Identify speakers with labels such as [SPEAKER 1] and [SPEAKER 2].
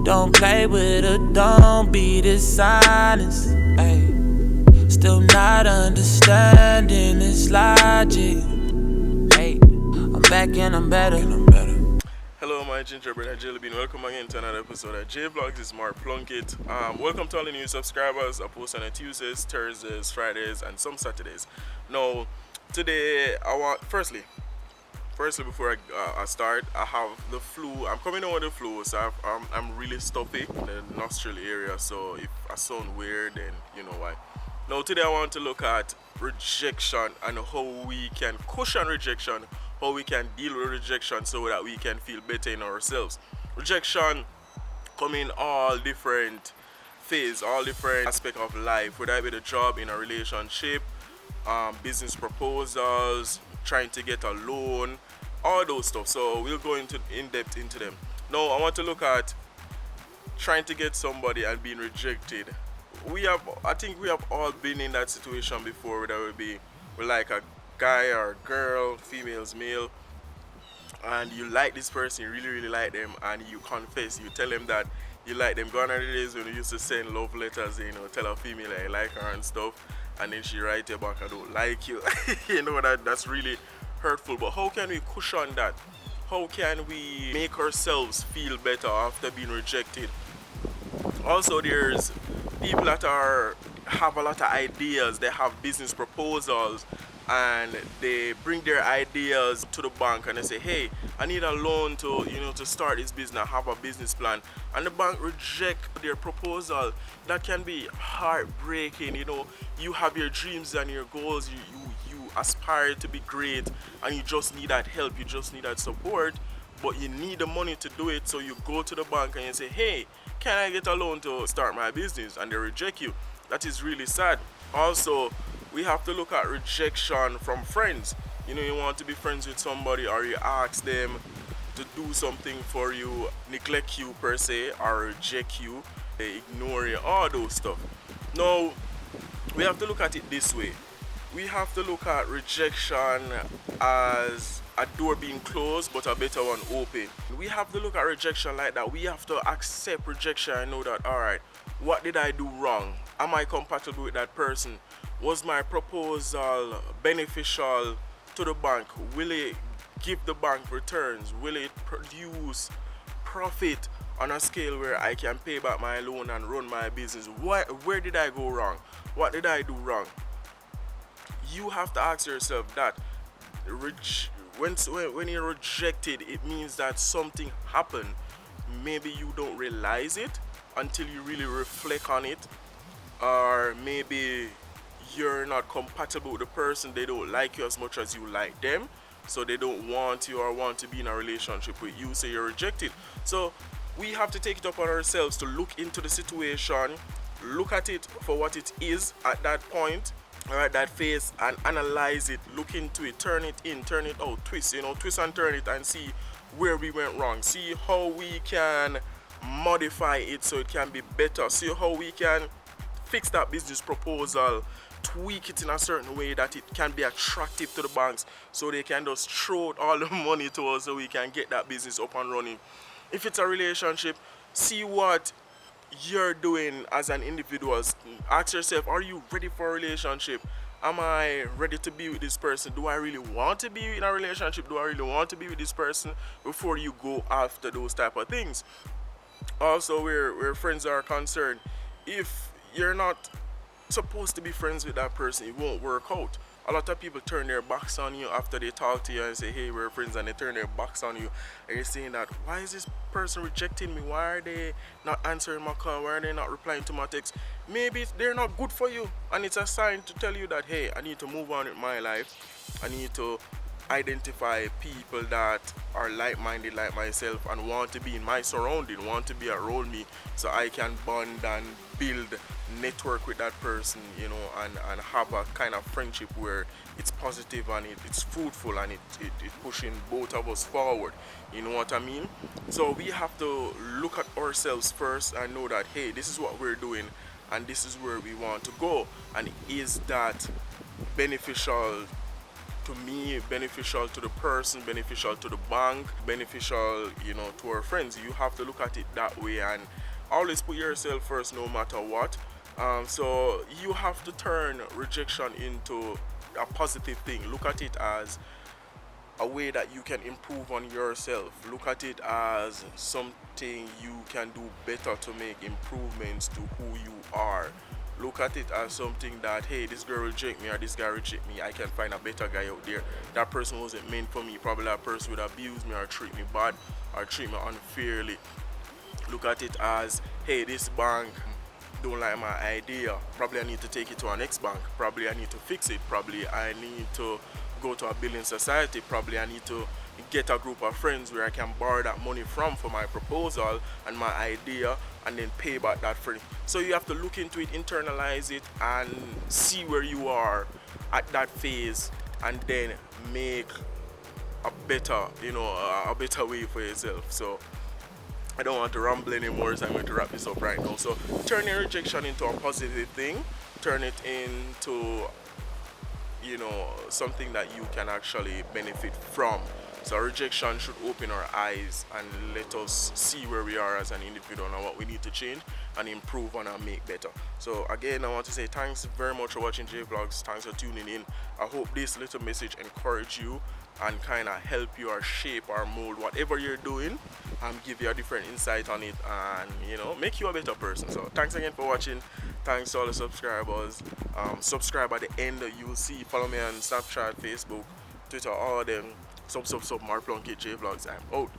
[SPEAKER 1] Don't play with her, don't be dishonest. Ay. Still not understanding this logic. Hey, I'm back and I'm better.
[SPEAKER 2] Hello, my gingerbread jelly bean. Welcome again to another episode of JVLOGS. This is Plunkett. Welcome to all the new subscribers. I post on Tuesdays, Thursdays, Fridays, and some Saturdays. Now, today I want firstly before I start, I have the flu. I'm coming on with the flu, so I'm really stuffy in the nostril area. So if I sound weird, then you know why. Now, today I want to look at rejection and how we can cushion rejection, how we can deal with rejection so that we can feel better in ourselves. Rejection come in all different phases, all different aspects of life, whether it be the job, in a relationship, business proposals, trying to get a loan, all those stuff. So we'll go into in depth into them. Now I want to look at trying to get somebody and being rejected. I think we have all been in that situation before, whether it be with like a guy or a girl, females, male, and you like this person, you really like them, and you confess, you tell them that you like them. Gone are the days when you used to send love letters, tell a female that you like her and stuff, and then she write you back, I don't like you. That's really hurtful. But how can we cushion that? How can we make ourselves feel better after being rejected? Also, there's people that have a lot of ideas. They have business proposals and they bring their ideas to the bank and they say, hey, I need a loan to start this business, I have a business plan, and the bank reject their proposal. That can be heartbreaking. You have your dreams and your goals, you aspire to be great, and you just need that help, you just need that support, but you need the money to do it. So you go to the bank and you say, hey, can I get a loan to start my business? And they reject you. That is really sad. Also, we have to look at rejection from friends. You want to be friends with somebody, or you ask them to do something for you, neglect you per se, or reject you, they ignore you, all those stuff. Now, we have to look at it this way. We have to look at rejection as a door being closed but a better one open. We have to look at rejection like that. We have to accept rejection and know that, alright, what did I do wrong? Am I compatible with that person? Was my proposal beneficial to the bank? Will it give the bank returns? Will it produce profit on a scale where I can pay back my loan and run my business? Where did I go wrong? What did I do wrong? You have to ask yourself that. When you're rejected, it means that something happened. Maybe you don't realize it until you really reflect on it, or maybe you're not compatible with the person. They don't like you as much as you like them, so they don't want you or want to be in a relationship with you, so you're rejected. So we have to take it upon ourselves to look into the situation, look at it for what it is at that point, or at that phase, and analyze it, look into it, turn it in, turn it out, twist and turn it, and see where we went wrong, see how we can modify it so it can be better, see how we can fix that business proposal, tweak it in a certain way that it can be attractive to the banks, so they can just throw out all the money to us so we can get that business up and running. If it's a relationship, see what you're doing as an individual. Ask yourself, are you ready for a relationship? Am I ready to be with this person? Do I really want to be in a relationship? Do I really want to be with this person? Before you go after those type of things. Also, where friends are concerned, if you're not supposed to be friends with that person, it won't work out. A lot of people turn their backs on you after they talk to you and say, hey, we're friends, and they turn their backs on you, and you're saying that, why is this person rejecting me? Why are they not answering my call? Why are they not replying to my text? Maybe they're not good for you, and it's a sign to tell you that, hey, I need to move on with my life. I need to identify people that are like-minded like myself and want to be in my surrounding, want to be around me, so I can bond and build network with that person, and have a kind of friendship where it's positive and it's fruitful and it's pushing both of us forward. You know what I mean? So we have to look at ourselves first and know that, hey, this is what we're doing and this is where we want to go, and is that beneficial to me, beneficial to the person, beneficial to the bank, beneficial, to our friends. You have to look at it that way and always put yourself first no matter what. So you have to turn rejection into a positive thing. Look at it as a way that you can improve on yourself. Look at it as something you can do better to make improvements to who you are. Look at it as something that, hey, this girl reject me or this guy reject me, I can find a better guy out there. That person wasn't meant for me. Probably that person would abuse me or treat me bad or treat me unfairly. Look at it as, hey, this bank don't like my idea. Probably I need to take it to our next bank. Probably I need to fix it. Probably I need to go to a building society. Probably I need to get a group of friends where I can borrow that money from for my proposal and my idea and then pay back that friend. So you have to look into it, internalize it, and see where you are at that phase and then make a better, a better way for yourself. So I don't want to ramble anymore, so I'm going to wrap this up right now. So turn your rejection into a positive thing. Turn it into, something that you can actually benefit from. So rejection should open our eyes and let us see where we are as an individual and what we need to change and improve on and make better. So again, I want to say thanks very much for watching JVLOGS. Thanks for tuning in. I hope this little message encourage you and kind of help you or shape or mold whatever you're doing and give you a different insight on it and make you a better person. So thanks again for watching. Thanks to all the subscribers. Subscribe at the end, you will see. Follow me on Snapchat, Facebook, Twitter, all of them. Sub, more Plunkett JVLOGS. I'm out.